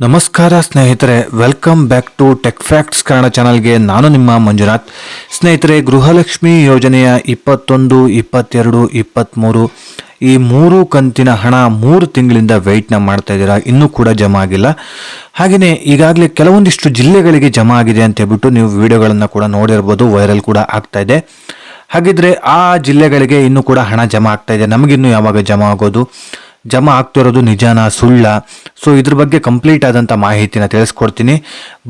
ನಮಸ್ಕಾರ ಸ್ನೇಹಿತರೆ, welcome back to tech facts Kannada ಚಾನಲ್ಗೆ. ನಾನು ನಿಮ್ಮ ಮಂಜುನಾಥ್. ಸ್ನೇಹಿತರೆ, ಗೃಹಲಕ್ಷ್ಮಿ ಯೋಜನೆಯ 21, 22, 23 ಈ 3 ಕಂತಿನ ಹಣ 3 ತಿಂಗಳಿಂದ ವೆಯ್ಟ್ನ ಮಾಡ್ತಾ ಇದ್ದೀರಾ, ಇನ್ನೂ ಕೂಡ ಜಮಾ ಆಗಿಲ್ಲ. ಹಾಗೆಯೇ ಈಗಾಗಲೇ ಕೆಲವೊಂದಿಷ್ಟು ಜಿಲ್ಲೆಗಳಿಗೆ ಜಮಾ ಆಗಿದೆ ಅಂತ ಹೇಳ್ಬಿಟ್ಟು ನೀವು ವಿಡಿಯೋಗಳನ್ನು ಕೂಡ ನೋಡಿರ್ಬೋದು, ವೈರಲ್ ಕೂಡ ಆಗ್ತಾ ಇದೆ. ಹಾಗಿದ್ರೆ ಆ ಜಿಲ್ಲೆಗಳಿಗೆ ಇನ್ನೂ ಕೂಡ ಹಣ ಜಮಾ ಆಗ್ತಾ ಇದೆ, ನಮಗಿನ್ನೂ ಯಾವಾಗ ಜಮಾ ಆಗೋದು, ಜಮಾ ಆಗ್ತಿರೋದು ನಿಜಾನ ಸುಳ್ಳ? ಸೊ ಇದ್ರ ಬಗ್ಗೆ ಕಂಪ್ಲೀಟ್ ಆದಂಥ ಮಾಹಿತಿನ ತಿಳಿಸ್ಕೊಡ್ತೀನಿ.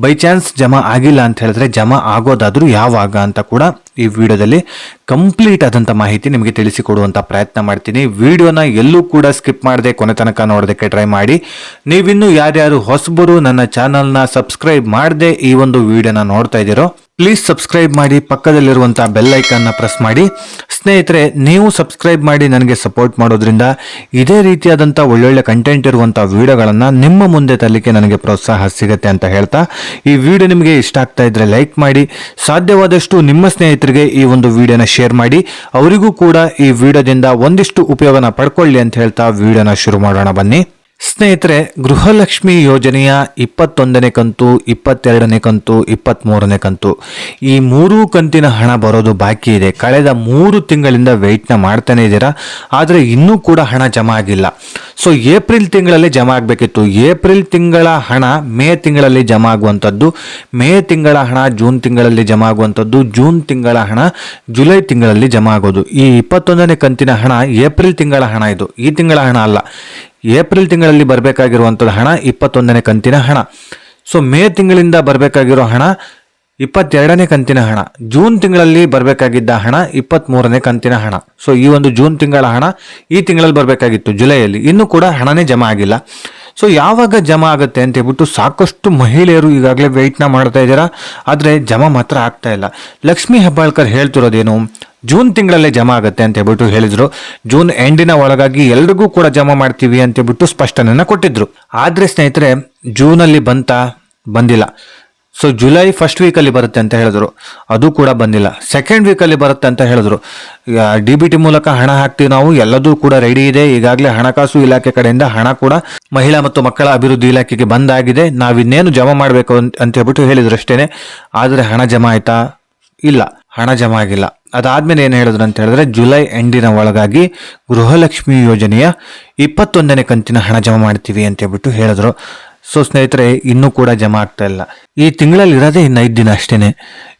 ಬೈ ಚಾನ್ಸ್ ಜಮಾ ಆಗಿಲ್ಲ ಅಂತ ಹೇಳಿದ್ರೆ ಜಮಾ ಆಗೋದಾದರೂ ಯಾವಾಗ ಅಂತ ಕೂಡ ಈ ವಿಡಿಯೋದಲ್ಲಿ ಕಂಪ್ಲೀಟ್ ಆದಂಥ ಮಾಹಿತಿ ನಿಮಗೆ ತಿಳಿಸಿಕೊಡುವಂಥ ಪ್ರಯತ್ನ ಮಾಡ್ತೀನಿ. ವಿಡಿಯೋನ ಎಲ್ಲೂ ಕೂಡ ಸ್ಕಿಪ್ ಮಾಡದೆ ಕೊನೆ ತನಕ ನೋಡೋದಕ್ಕೆ ಟ್ರೈ ಮಾಡಿ. ನೀವಿನ್ನೂ ಯಾರ್ಯಾರು ಹೊಸಬರು ನನ್ನ ಚಾನಲ್ನ ಸಬ್ಸ್ಕ್ರೈಬ್ ಮಾಡದೆ ಈ ಒಂದು ವಿಡಿಯೋನ ನೋಡ್ತಾ ಇದ್ದೀರೋ, ಪ್ಲೀಸ್ ಸಬ್ಸ್ಕ್ರೈಬ್ ಮಾಡಿ, ಪಕ್ಕದಲ್ಲಿರುವಂಥ ಬೆಲ್ ಐಕನ್ನ ಪ್ರೆಸ್ ಮಾಡಿ. ಸ್ನೇಹಿತರೆ, ನೀವು ಸಬ್ಸ್ಕ್ರೈಬ್ ಮಾಡಿ ನನಗೆ ಸಪೋರ್ಟ್ ಮಾಡೋದ್ರಿಂದ ಇದೇ ರೀತಿಯಾದಂಥ ಒಳ್ಳೊಳ್ಳೆ ಕಂಟೆಂಟ್ ಇರುವಂಥ ವಿಡಿಯೋಗಳನ್ನು ನಿಮ್ಮ ಮುಂದೆ ತರಲಿಕ್ಕೆ ನನಗೆ ಪ್ರೋತ್ಸಾಹ ಸಿಗುತ್ತೆ ಅಂತ ಹೇಳ್ತಾ, ಈ ವಿಡಿಯೋ ನಿಮಗೆ ಇಷ್ಟ ಆಗ್ತಾ ಇದ್ರೆ ಲೈಕ್ ಮಾಡಿ, ಸಾಧ್ಯವಾದಷ್ಟು ನಿಮ್ಮ ಸ್ನೇಹಿತರಿಗೆ ಈ ಒಂದು ವಿಡಿಯೋನ ಶೇರ್ ಮಾಡಿ, ಅವರಿಗೂ ಕೂಡ ಈ ವಿಡಿಯೋದಿಂದ ಒಂದಿಷ್ಟು ಉಪಯೋಗನ ಪಡ್ಕೊಳ್ಳಿ ಅಂತ ಹೇಳ್ತಾ ವಿಡಿಯೋನ ಶುರು ಮಾಡೋಣ ಬನ್ನಿ. ಸ್ನೇಹಿತರೆ, ಗೃಹಲಕ್ಷ್ಮಿ ಯೋಜನೆಯ 21ನೇ ಕಂತು, 22ನೇ ಕಂತು, 23ನೇ ಕಂತು ಈ 3 ಕಂತಿನ ಹಣ ಬರೋದು ಬಾಕಿ ಇದೆ. ಕಳೆದ 3 ತಿಂಗಳಿಂದ ವೆಯ್ಟ್ನ ಮಾಡ್ತಾನೆ ಇದ್ದೀರಾ, ಆದರೆ ಇನ್ನೂ ಕೂಡ ಹಣ ಜಮಾ ಆಗಿಲ್ಲ. ಸೊ ಏಪ್ರಿಲ್ ತಿಂಗಳಲ್ಲಿ ಜಮಾ ಆಗಬೇಕಿತ್ತು. ಏಪ್ರಿಲ್ ತಿಂಗಳ ಹಣ ಮೇ ತಿಂಗಳಲ್ಲಿ ಜಮಾ ಆಗುವಂಥದ್ದು, ಮೇ ತಿಂಗಳ ಹಣ ಜೂನ್ ತಿಂಗಳಲ್ಲಿ ಜಮಾ ಆಗುವಂಥದ್ದು, ಜೂನ್ ತಿಂಗಳ ಹಣ ಜುಲೈ ತಿಂಗಳಲ್ಲಿ ಜಮಾ ಆಗೋದು. ಈ 21ನೇ ಕಂತಿನ ಹಣ ಏಪ್ರಿಲ್ ತಿಂಗಳ ಹಣ, ಇದು ಈ ತಿಂಗಳ ಹಣ ಅಲ್ಲ. ಏಪ್ರಿಲ್ ತಿಂಗಳಲ್ಲಿ ಬರಬೇಕಾಗಿರುವಂಥದ್ದು ಹಣ 21ನೇ ಕಂತಿನ ಹಣ. ಸೊ ಮೇ ತಿಂಗಳಿಂದ ಬರಬೇಕಾಗಿರೋ ಹಣ 22ನೇ ಕಂತಿನ ಹಣ, ಜೂನ್ ತಿಂಗಳಲ್ಲಿ ಬರಬೇಕಾಗಿದ್ದ ಹಣ 23ನೇ ಕಂತಿನ ಹಣ. ಸೊ ಈ ಒಂದು ಜೂನ್ ತಿಂಗಳ ಹಣ ಈ ತಿಂಗಳಲ್ಲಿ ಬರಬೇಕಾಗಿತ್ತು, ಜುಲೈಯಲ್ಲಿ. ಇನ್ನೂ ಕೂಡ ಹಣನೇ ಜಮಾ ಆಗಿಲ್ಲ. ಸೊ ಯಾವಾಗ ಜಮಾ ಆಗುತ್ತೆ ಅಂತ ಹೇಳ್ಬಿಟ್ಟು ಸಾಕಷ್ಟು ಮಹಿಳೆಯರು ಈಗಾಗಲೇ ವೆಯ್ಟ್ನ ಮಾಡ್ತಾ ಇದ್ದೀರಾ, ಆದರೆ ಜಮಾ ಮಾತ್ರ ಆಗ್ತಾ ಇಲ್ಲ. ಲಕ್ಷ್ಮೀ ಹೆಬ್ಬಾಳ್ಕರ್ ಹೇಳ್ತಿರೋದೇನು, ಜೂನ್ ತಿಂಗಳಲ್ಲೇ ಜಮಾ ಆಗುತ್ತೆ ಅಂತ ಹೇಳ್ಬಿಟ್ಟು ಹೇಳಿದ್ರು. ಜೂನ್ ಎಂಡಿನ ಒಳಗಾಗಿ ಎಲ್ರಿಗೂ ಕೂಡ ಜಮಾ ಮಾಡ್ತೀವಿ ಅಂತ ಹೇಳ್ಬಿಟ್ಟು ಸ್ಪಷ್ಟನೆಯನ್ನ ಕೊಟ್ಟಿದ್ರು. ಆದ್ರೆ ಸ್ನೇಹಿತರೆ, ಜೂನಲ್ಲಿ ಬಂದಿಲ್ಲ. ಸೊ ಜುಲೈ ಫಸ್ಟ್ ವೀಕಲ್ಲಿ ಬರುತ್ತೆ ಅಂತ ಹೇಳಿದ್ರು, ಅದು ಕೂಡ ಬಂದಿಲ್ಲ. ಸೆಕೆಂಡ್ ವೀಕಲ್ಲಿ ಬರುತ್ತೆ ಅಂತ ಹೇಳಿದ್ರು. DBT ಮೂಲಕ ಹಣ ಹಾಕ್ತೀವಿ ನಾವು, ಎಲ್ಲದೂ ಕೂಡ ರೆಡಿ ಇದೆ. ಈಗಾಗಲೇ ಹಣಕಾಸು ಇಲಾಖೆ ಕಡೆಯಿಂದ ಹಣ ಕೂಡ ಮಹಿಳಾ ಮತ್ತು ಮಕ್ಕಳ ಅಭಿವೃದ್ಧಿ ಇಲಾಖೆಗೆ ಬಂದಾಗಿದೆ. ನಾವಿನ್ನೇನು ಜಮಾ ಮಾಡಬೇಕು ಅಂತ ಹೇಳ್ಬಿಟ್ಟು ಹೇಳಿದ್ರು ಅಷ್ಟೇನೆ. ಆದರೆ ಹಣ ಜಮಾ ಆಯ್ತಾ? ಇಲ್ಲ, ಹಣ ಜಮಾ ಆಗಿಲ್ಲ. ಅದಾದ್ಮೇಲೆ ಏನು ಹೇಳಿದ್ರು ಅಂತ ಹೇಳಿದ್ರೆ, ಜುಲೈ ಎಂಡಿನ ಒಳಗಾಗಿ ಗೃಹಲಕ್ಷ್ಮಿ ಯೋಜನೆಯ 21ನೇ ಕಂತಿನ ಹಣ ಜಮಾ ಮಾಡ್ತೀವಿ ಅಂತ ಹೇಳ್ಬಿಟ್ಟು ಹೇಳಿದ್ರು. ಸೊ ಸ್ನೇಹಿತರೆ, ಇನ್ನೂ ಕೂಡ ಜಮಾ ಆಗ್ತಾ ಇಲ್ಲ. ಈ ತಿಂಗಳಲ್ಲಿ ಇರೋದೇ ಇನ್ನು 5 ದಿನ ಅಷ್ಟೇನೆ.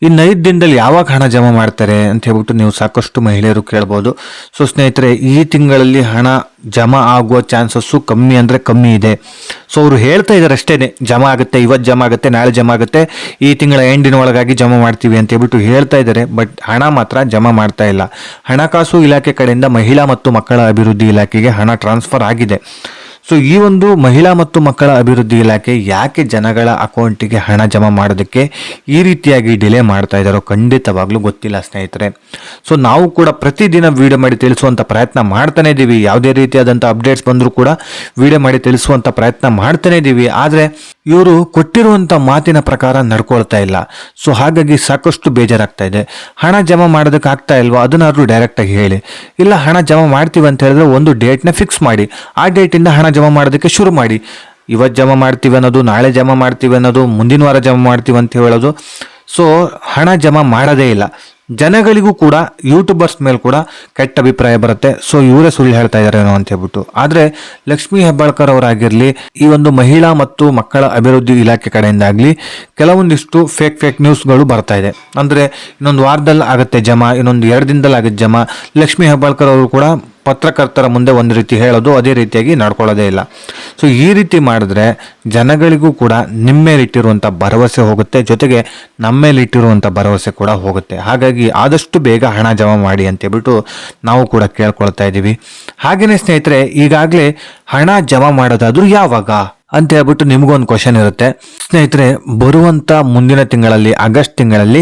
ಇನ್ನು 5 ದಿನದಲ್ಲಿ ಯಾವಾಗ ಹಣ ಜಮಾ ಮಾಡ್ತಾರೆ ಅಂತ ಹೇಳ್ಬಿಟ್ಟು ನೀವು ಸಾಕಷ್ಟು ಮಹಿಳೆಯರು ಕೇಳ್ಬೋದು. ಸೊ ಸ್ನೇಹಿತರೆ, ಈ ತಿಂಗಳಲ್ಲಿ ಹಣ ಜಮಾ ಆಗುವ ಚಾನ್ಸಸ್ಸು ಕಮ್ಮಿ ಅಂದರೆ ಕಮ್ಮಿ ಇದೆ. ಸೊ ಅವರು ಹೇಳ್ತಾ ಇದ್ದಾರೆ ಅಷ್ಟೇನೆ, ಜಮಾ ಆಗುತ್ತೆ, ಇವತ್ತು ಜಮಾ ಆಗುತ್ತೆ, ನಾಳೆ ಜಮಾ ಆಗುತ್ತೆ, ಈ ತಿಂಗಳ ಎಂಡಿನ ಒಳಗಾಗಿ ಜಮಾ ಮಾಡ್ತೀವಿ ಅಂತ ಹೇಳ್ಬಿಟ್ಟು ಹೇಳ್ತಾ ಇದ್ದಾರೆ. ಬಟ್ ಹಣ ಮಾತ್ರ ಜಮಾ ಮಾಡ್ತಾ ಇಲ್ಲ. ಹಣಕಾಸು ಇಲಾಖೆ ಕಡೆಯಿಂದ ಮಹಿಳಾ ಮತ್ತು ಮಕ್ಕಳ ಅಭಿವೃದ್ಧಿ ಇಲಾಖೆಗೆ ಹಣ ಟ್ರಾನ್ಸ್ಫರ್ ಆಗಿದೆ. ಸೊ ಈ ಒಂದು ಮಹಿಳಾ ಮತ್ತು ಮಕ್ಕಳ ಅಭಿವೃದ್ಧಿ ಇಲಾಖೆ ಯಾಕೆ ಜನಗಳ ಅಕೌಂಟಿಗೆ ಹಣ ಜಮಾ ಮಾಡೋದಕ್ಕೆ ಈ ರೀತಿಯಾಗಿ ಡಿಲೇ ಮಾಡ್ತಾ ಇದ್ದಾರೋ ಖಂಡಿತವಾಗ್ಲೂ ಗೊತ್ತಿಲ್ಲ ಸ್ನೇಹಿತರೆ. ಸೊ ನಾವು ಕೂಡ ಪ್ರತಿದಿನ ವಿಡಿಯೋ ಮಾಡಿ ತಿಳಿಸುವಂಥ ಪ್ರಯತ್ನ ಮಾಡ್ತಾನೆ ಇದ್ದೀವಿ. ಯಾವುದೇ ರೀತಿಯಾದಂಥ ಅಪ್ಡೇಟ್ಸ್ ಬಂದರೂ ಕೂಡ ವಿಡಿಯೋ ಮಾಡಿ ತಿಳಿಸುವಂಥ ಪ್ರಯತ್ನ ಮಾಡ್ತಾನೆ ಇದ್ದೀವಿ. ಆದರೆ ಇವರು ಕೊಟ್ಟಿರುವಂಥ ಮಾತಿನ ಪ್ರಕಾರ ನಡ್ಕೊಳ್ತಾ ಇಲ್ಲ. ಸೊ ಹಾಗಾಗಿ ಸಾಕಷ್ಟು ಬೇಜಾರಾಗ್ತಾ ಇದೆ. ಹಣ ಜಮಾ ಮಾಡೋದಕ್ಕೆ ಆಗ್ತಾ ಇಲ್ವಾ, ಅದನ್ನಾದ್ರೂ ಡೈರೆಕ್ಟಾಗಿ ಹೇಳಿ. ಇಲ್ಲ, ಹಣ ಜಮಾ ಮಾಡ್ತೀವಿ ಅಂತ ಹೇಳಿದ್ರೆ ಒಂದು ಡೇಟ್ನ ಫಿಕ್ಸ್ ಮಾಡಿ, ಆ ಡೇಟಿಂದ ಹಣ ಜಮಾ ಮಾಡೋದಕ್ಕೆ ಶುರು ಮಾಡಿ. ಇವತ್ತು ಜಮಾ ಮಾಡ್ತೀವಿ ಅನ್ನೋದು, ನಾಳೆ ಜಮಾ ಮಾಡ್ತೀವಿ ಅನ್ನೋದು, ಮುಂದಿನ ವಾರ ಜಮಾ ಮಾಡ್ತೀವಿ ಅಂತ ಹೇಳೋದು. ಸೊ ಹಣ ಜಮಾ ಮಾಡೋದೇ ಇಲ್ಲ. ಜನಗಳಿಗೂ ಕೂಡ ಯೂಟ್ಯೂಬರ್ಸ್ ಮೇಲೆ ಕೂಡ ಕೆಟ್ಟ ಅಭಿಪ್ರಾಯ ಬರುತ್ತೆ. ಸೊ ಇವರೇ ಸುಳ್ಳು ಹೇಳ್ತಾ ಇದ್ದಾರೇನೋ ಅಂತ ಹೇಳ್ಬಿಟ್ಟು. ಆದರೆ ಲಕ್ಷ್ಮೀ ಹೆಬ್ಬಾಳ್ಕರ್ ಅವರಾಗಿರಲಿ, ಈ ಒಂದು ಮಹಿಳಾ ಮತ್ತು ಮಕ್ಕಳ ಅಭಿವೃದ್ಧಿ ಇಲಾಖೆ ಕಡೆಯಿಂದಾಗಲಿ ಕೆಲವೊಂದಿಷ್ಟು ಫೇಕ್ ನ್ಯೂಸ್ಗಳು ಬರ್ತಾ ಇದೆ. ಅಂದರೆ ಇನ್ನೊಂದು ವಾರದಲ್ಲಿ ಆಗುತ್ತೆ ಜಮಾ, ಇನ್ನೊಂದು 2 ದಿನದಲ್ಲಿ ಆಗುತ್ತೆ ಜಮಾ. ಲಕ್ಷ್ಮೀ ಹೆಬ್ಬಾಳ್ಕರ್ ಅವರು ಕೂಡ ಪತ್ರಕರ್ತರ ಮುಂದೆ ಒಂದು ರೀತಿ ಹೇಳೋದು, ಅದೇ ರೀತಿಯಾಗಿ ನಡ್ಕೊಳ್ಳೋದೇ ಇಲ್ಲ. ಸೊ ಈ ರೀತಿ ಮಾಡಿದ್ರೆ ಜನಗಳಿಗೂ ಕೂಡ ನಿಮ್ಮ ಮೇಲಿಟ್ಟಿರುವಂಥ ಭರವಸೆ ಹೋಗುತ್ತೆ, ಜೊತೆಗೆ ನಮ್ಮ ಮೇಲಿಟ್ಟಿರುವಂಥ ಭರವಸೆ ಕೂಡ ಹೋಗುತ್ತೆ. ಹಾಗಾಗಿ ಆದಷ್ಟು ಬೇಗ ಹಣ ಜಮಾ ಮಾಡಿ ಅಂತೇಳ್ಬಿಟ್ಟು ನಾವು ಕೂಡ ಕೇಳ್ಕೊಳ್ತಾ ಇದ್ದೀವಿ. ಹಾಗೆಯೇ ಸ್ನೇಹಿತರೆ, ಈಗಾಗಲೇ ಹಣ ಜಮಾ ಮಾಡೋದಾದ್ರೂ ಯಾವಾಗ ಅಂತ ಹೇಳ್ಬಿಟ್ಟು ನಿಮಗೊಂದು ಕ್ವಶನ್ ಇರುತ್ತೆ ಸ್ನೇಹಿತರೆ. ಬರುವಂಥ ಮುಂದಿನ ತಿಂಗಳಲ್ಲಿ, ಆಗಸ್ಟ್ ತಿಂಗಳಲ್ಲಿ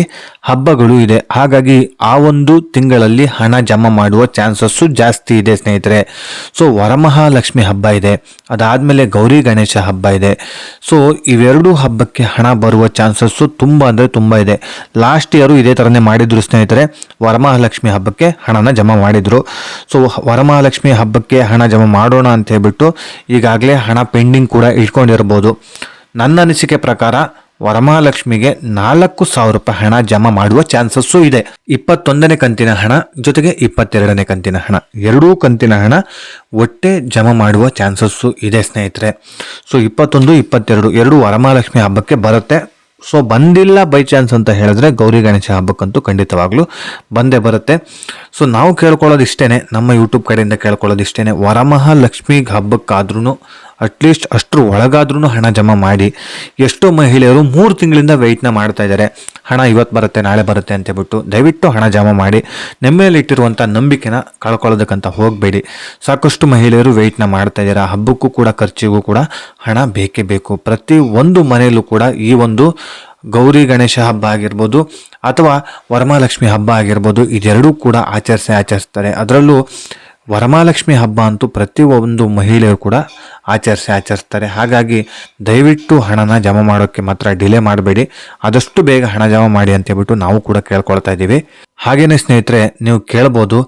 ಹಬ್ಬಗಳು ಇದೆ. ಹಾಗಾಗಿ ಆ ಒಂದು ತಿಂಗಳಲ್ಲಿ ಹಣ ಜಮಾ ಮಾಡುವ ಚಾನ್ಸಸ್ಸು ಜಾಸ್ತಿ ಇದೆ ಸ್ನೇಹಿತರೆ. ಸೊ ವರಮಹಾಲಕ್ಷ್ಮಿ ಹಬ್ಬ ಇದೆ, ಅದಾದಮೇಲೆ ಗೌರಿ ಗಣೇಶ ಹಬ್ಬ ಇದೆ. ಸೊ ಇವೆರಡೂ ಹಬ್ಬಕ್ಕೆ ಹಣ ಬರುವ ಚಾನ್ಸಸ್ಸು ತುಂಬ ಅಂದರೆ ತುಂಬ ಇದೆ. ಲಾಸ್ಟ್ ಇಯರು ಇದೇ ಥರನೇ ಮಾಡಿದ್ರು ಸ್ನೇಹಿತರೆ. ವರಮಹಾಲಕ್ಷ್ಮಿ ಹಬ್ಬಕ್ಕೆ ಹಣನ ಜಮಾ ಮಾಡಿದ್ರು. ಸೊ ವರಮಹಾಲಕ್ಷ್ಮಿ ಹಬ್ಬಕ್ಕೆ ಹಣ ಜಮಾ ಮಾಡೋಣ ಅಂತ ಹೇಳ್ಬಿಟ್ಟು ಈಗಾಗಲೇ ಹಣ ಪೆಂಡಿಂಗ್ ಕೂಡ ಇಟ್ಕೊಂಡಿರ್ಬೋದು. ನನ್ನ ಅನಿಸಿಕೆ ಪ್ರಕಾರ ವರಮಹಾಲಕ್ಷ್ಮಿಗೆ 4,000 ರೂಪಾಯಿ ಹಣ ಜಮಾ ಮಾಡುವ ಚಾನ್ಸಸ್ಸು ಇದೆ. 21ನೇ ಕಂತಿನ ಹಣ ಜೊತೆಗೆ 22ನೇ ಕಂತಿನ ಹಣ, ಎರಡೂ ಕಂತಿನ ಹಣ ಒಟ್ಟೆ ಜಮಾ ಮಾಡುವ ಚಾನ್ಸಸ್ಸು ಇದೆ ಸ್ನೇಹಿತರೆ. ಸೊ 21, 22 ಎರಡು ವರಮಹಾಲಕ್ಷ್ಮಿ ಹಬ್ಬಕ್ಕೆ ಬರುತ್ತೆ. ಸೊ ಬಂದಿಲ್ಲ ಬೈ ಚಾನ್ಸ್ ಅಂತ ಹೇಳಿದ್ರೆ ಗೌರಿ ಗಣೇಶ ಹಬ್ಬಕ್ಕಂತೂ ಖಂಡಿತವಾಗ್ಲೂ ಬಂದೇ ಬರುತ್ತೆ. ಸೊ ನಾವು ಕೇಳ್ಕೊಳ್ಳೋದು ಇಷ್ಟೇನೆ, ನಮ್ಮ ಯೂಟ್ಯೂಬ್ ಕಡೆಯಿಂದ ಕೇಳ್ಕೊಳ್ಳೋದು ಇಷ್ಟೇನೆ, ವರಮಹಾಲಕ್ಷ್ಮಿ ಹಬ್ಬಕ್ಕಾದ್ರೂ ಅಟ್ಲೀಸ್ಟ್ ಅಷ್ಟರ ಒಳಗಾದ್ರೂ ಹಣ ಜಮಾ ಮಾಡಿ. ಎಷ್ಟೋ ಮಹಿಳೆಯರು 3 ತಿಂಗಳಿಂದ ವೆಯ್ಟ್ನ ಮಾಡ್ತಾ ಇದ್ದಾರೆ, ಹಣ ಇವತ್ತು ಬರುತ್ತೆ ನಾಳೆ ಬರುತ್ತೆ ಅಂತ ಹೇಳ್ಬಿಟ್ಟು. ದಯವಿಟ್ಟು ಹಣ ಜಮಾ ಮಾಡಿ, ನಿಮ್ಮ ಮೇಲೆ ಇಟ್ಟಿರುವಂಥ ನಂಬಿಕೆನ ಕಳ್ಕೊಳ್ಳೋದಕ್ಕಂತ ಹೋಗಬೇಡಿ. ಸಾಕಷ್ಟು ಮಹಿಳೆಯರು ವೆಯ್ಟ್ನ ಮಾಡ್ತಾ ಇದ್ದಾರೆ. ಹಬ್ಬಕ್ಕೂ ಕೂಡ ಖರ್ಚಿಗೂ ಕೂಡ ಹಣ ಬೇಕೇ ಬೇಕು. ಪ್ರತಿ ಒಂದು ಮನೆಯಲ್ಲೂ ಕೂಡ ಈ ಒಂದು ಗೌರಿ ಗಣೇಶ ಹಬ್ಬ ಆಗಿರ್ಬೋದು ಅಥವಾ ವರಮಹಾಲಕ್ಷ್ಮಿ ಹಬ್ಬ ಆಗಿರ್ಬೋದು, ಇದೆರಡೂ ಕೂಡ ಆಚರಿಸ್ತಾರೆ. ಅದರಲ್ಲೂ ವರಮಹಾಲಕ್ಷ್ಮಿ ಹಬ್ಬ ಅಂತೂ ಪ್ರತಿಯೊಂದು ಮಹಿಳೆಯರು ಕೂಡ ಆಚರಿಸ್ತಾರೆ. ಹಾಗಾಗಿ ದಯವಿಟ್ಟು ಹಣನ ಜಮಾ ಮಾಡೋಕ್ಕೆ ಮಾತ್ರ ಡಿಲೇ ಮಾಡಬೇಡಿ, ಆದಷ್ಟು ಬೇಗ ಹಣ ಜಮಾ ಮಾಡಿ ಅಂತ ಹೇಳ್ಬಿಟ್ಟು ನಾವು ಕೂಡ ಕೇಳ್ಕೊಳ್ತಾ ಇದ್ದೀವಿ. ಹಾಗೇನೆ ಸ್ನೇಹಿತರೆ, ನೀವು ಕೇಳ್ಬೋದು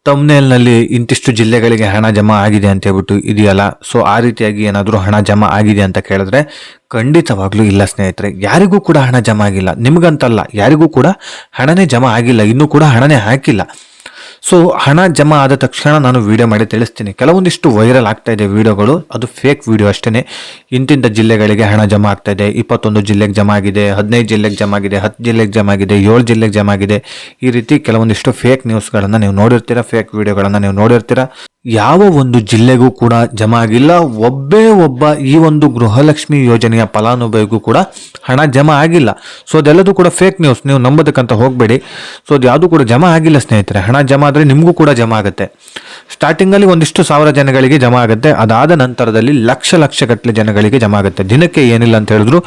ತಮ್ನೇಲ್ನಲ್ಲಿ ಇಂತಿಷ್ಟು ಜಿಲ್ಲೆಗಳಿಗೆ ಹಣ ಜಮಾ ಆಗಿದೆ ಅಂತ ಹೇಳ್ಬಿಟ್ಟು ಇದೆಯಲ್ಲ, ಸೊ ಆ ರೀತಿಯಾಗಿ ಏನಾದರೂ ಹಣ ಜಮಾ ಆಗಿದೆ ಅಂತ ಕೇಳಿದ್ರೆ ಖಂಡಿತವಾಗ್ಲೂ ಇಲ್ಲ ಸ್ನೇಹಿತರೆ. ಯಾರಿಗೂ ಕೂಡ ಹಣ ಜಮಾ ಆಗಿಲ್ಲ, ನಿಮಗಂತಲ್ಲ, ಯಾರಿಗೂ ಕೂಡ ಹಣನೇ ಜಮಾ ಆಗಿಲ್ಲ, ಇನ್ನೂ ಕೂಡ ಹಣನೇ ಹಾಕಿಲ್ಲ. ಸೊ ಹಣ ಜಮಾ ಆದ ತಕ್ಷಣ ನಾನು ವಿಡಿಯೋ ಮಾಡಿ ತಿಳಿಸ್ತೀನಿ. ಕೆಲವೊಂದಿಷ್ಟು ವೈರಲ್ ಆಗ್ತಾ ಇದೆ ವಿಡಿಯೋಗಳು, ಅದು ಫೇಕ್ ವಿಡಿಯೋ ಅಷ್ಟೇ. ಇಂತಿಂಥ ಜಿಲ್ಲೆಗಳಿಗೆ ಹಣ ಜಮಾ ಆಗ್ತಾ ಇದೆ, 21 ಜಿಲ್ಲೆಗೆ ಜಮಾ ಆಗಿದೆ, 15 ಜಿಲ್ಲೆಗೆ ಜಮಾ ಆಗಿದೆ, 10 ಜಿಲ್ಲೆಗೆ ಜಮಾ ಆಗಿದೆ, 7 ಜಿಲ್ಲೆಗೆ ಜಮಾ ಆಗಿದೆ. ಈ ರೀತಿ ಕೆಲವೊಂದಿಷ್ಟು ಫೇಕ್ ನ್ಯೂಸ್ಗಳನ್ನು ನೀವು ನೋಡಿರ್ತೀರಾ, ಫೇಕ್ ವಿಡಿಯೋಗಳನ್ನು ನೀವು ನೋಡಿರ್ತೀರಾ. ಯಾವ ಒಂದು ಜಿಲ್ಲೆಗೂ ಕೂಡ ಜಮಾ ಆಗಿಲ್ಲ. ಒಬ್ಬ ಈ ಒಂದು ಗೃಹಲಕ್ಷ್ಮಿ ಯೋಜನೆಯ ಫಲಾನುಭವಿಗೂ ಕೂಡ ಹಣ ಜಮಾ ಆಗಿಲ್ಲ. ಸೊ ಅದೆಲ್ಲದೂ ಕೂಡ ಫೇಕ್ ನ್ಯೂಸ್, ನೀವು ನಂಬೋದಕ್ಕಂತ ಹೋಗಬೇಡಿ. ಸೊ ಅದು ಯಾವುದೂ ಕೂಡ ಜಮಾ ಆಗಿಲ್ಲ ಸ್ನೇಹಿತರೆ. ಹಣ ಜಮಾ ಆದರೆ ನಿಮಗೂ ಕೂಡ ಜಮಾ ಆಗುತ್ತೆ. ಸ್ಟಾರ್ಟಿಂಗಲ್ಲಿ ಒಂದಿಷ್ಟು 1000 ಜನಗಳಿಗೆ ಜಮಾ ಆಗುತ್ತೆ, ಅದಾದ ನಂತರದಲ್ಲಿ ಲಕ್ಷ ಗಟ್ಟಲೆ ಜನಗಳಿಗೆ ಜಮಾ ಆಗುತ್ತೆ. ದಿನಕ್ಕೆ ಏನಿಲ್ಲ ಅಂತ ಹೇಳಿದ್ರು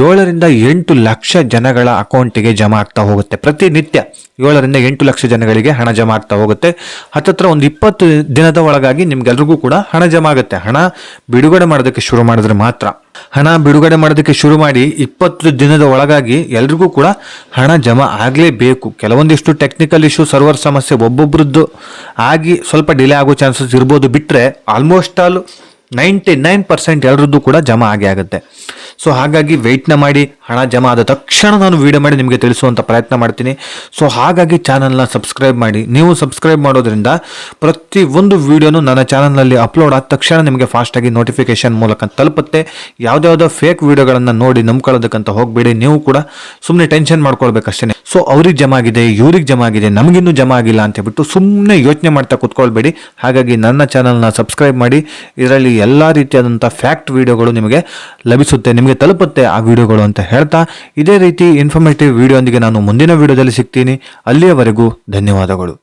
7 ರಿಂದ 8 ಲಕ್ಷ ಜನಗಳ ಅಕೌಂಟಿಗೆ ಜಮಾ ಆಗ್ತಾ ಹೋಗುತ್ತೆ. ಪ್ರತಿನಿತ್ಯ 7 ರಿಂದ 8 ಲಕ್ಷ ಜನಗಳಿಗೆ ಹಣ ಜಮಾ ಆಗ್ತಾ ಹೋಗುತ್ತೆ. ಹತ್ತತ್ರ ಒಂದು 20 ದಿನದ ಒಳಗಾಗಿ ನಿಮ್ಗೆಲ್ರಿಗೂ ಕೂಡ ಹಣ ಜಮಾ ಆಗುತ್ತೆ. ಹಣ ಬಿಡುಗಡೆ ಮಾಡೋದಕ್ಕೆ ಶುರು ಮಾಡಿದ್ರೆ ಮಾತ್ರ. ಹಣ ಬಿಡುಗಡೆ ಮಾಡೋದಕ್ಕೆ ಶುರು ಮಾಡಿ 20 ದಿನದ ಒಳಗಾಗಿ ಎಲ್ರಿಗೂ ಕೂಡ ಹಣ ಜಮಾ ಆಗಲೇಬೇಕು. ಕೆಲವೊಂದಿಷ್ಟು ಟೆಕ್ನಿಕಲ್ ಇಶ್ಯೂ, ಸರ್ವರ್ ಸಮಸ್ಯೆ ಒಬ್ಬೊಬ್ರದ್ದು ಆಗಿ ಸ್ವಲ್ಪ ಡಿಲೇ ಆಗೋ ಚಾನ್ಸಸ್ ಇರ್ಬೋದು. ಬಿಟ್ಟರೆ ಆಲ್ಮೋಸ್ಟ್ ಆಲ್ 99% ಎಲ್ಲರದ್ದು ಕೂಡ ಜಮಾ ಆಗುತ್ತೆ. ಸೊ ಹಾಗಾಗಿ ವೆಯ್ಟ್ನ ಮಾಡಿ, ಹಣ ಜಮಾ ಆದ ತಕ್ಷಣ ನಾನು ವಿಡಿಯೋ ಮಾಡಿ ನಿಮಗೆ ತಿಳಿಸುವಂಥ ಪ್ರಯತ್ನ ಮಾಡ್ತೀನಿ. ಸೊ ಹಾಗಾಗಿ ಚಾನಲ್ನ ಸಬ್ಸ್ಕ್ರೈಬ್ ಮಾಡಿ. ನೀವು ಸಬ್ಸ್ಕ್ರೈಬ್ ಮಾಡೋದ್ರಿಂದ ಪ್ರತಿ ಒಂದು ವಿಡಿಯೋನು ನನ್ನ ಚಾನಲ್ನಲ್ಲಿ ಅಪ್ಲೋಡ್ ಆದ ತಕ್ಷಣ ನಿಮಗೆ ಫಾಸ್ಟಾಗಿ ನೋಟಿಫಿಕೇಶನ್ ಮೂಲಕ ತಲುಪುತ್ತೆ. ಯಾವುದ್ಯಾವುದೋ ಫೇಕ್ ವಿಡಿಯೋಗಳನ್ನು ನೋಡಿ ನಂಬ್ಕೊಳ್ಳೋದಕ್ಕಂತ ಹೋಗಬೇಡಿ. ನೀವು ಕೂಡ ಸುಮ್ಮನೆ ಟೆನ್ಷನ್ ಮಾಡ್ಕೊಳ್ಬೇಕಷ್ಟೇ. ಸೊ ಅವ್ರಿಗೆ ಜಮಾ ಆಗಿದೆ, ಇವ್ರಿಗೆ ಜಮಾ ಆಗಿದೆ, ನಮಗಿನ್ನೂ ಜಮಾ ಆಗಿಲ್ಲ ಅಂತ ಹೇಳ್ಬಿಟ್ಟು ಸುಮ್ಮನೆ ಯೋಚನೆ ಮಾಡ್ತಾ ಕೂತ್ಕೊಳ್ಬೇಡಿ. ಹಾಗಾಗಿ ನನ್ನ ಚಾನಲ್ನ ಸಬ್ಸ್ಕ್ರೈಬ್ ಮಾಡಿ. ಇದರಲ್ಲಿ ಎಲ್ಲ ರೀತಿಯಾದಂಥ ಫ್ಯಾಕ್ಟ್ ವಿಡಿಯೋಗಳು ನಿಮಗೆ ಲಭಿಸುತ್ತೆ, ನಿಮಗೆ ತಲುಪುತ್ತೆ ಆ ವಿಡಿಯೋಗಳು ಅಂತ ಹೇಳ್ತಾ, ಇದೇ ರೀತಿ ಇನ್ಫಾರ್ಮೇಟಿವ್ ವಿಡಿಯೋ ಒಂದಿಗೆ ನಾನು ಮುಂದಿನ ವಿಡಿಯೋದಲ್ಲಿ ಸಿಗ್ತೀನಿ. ಅಲ್ಲಿಯವರೆಗೂ ಧನ್ಯವಾದಗಳು.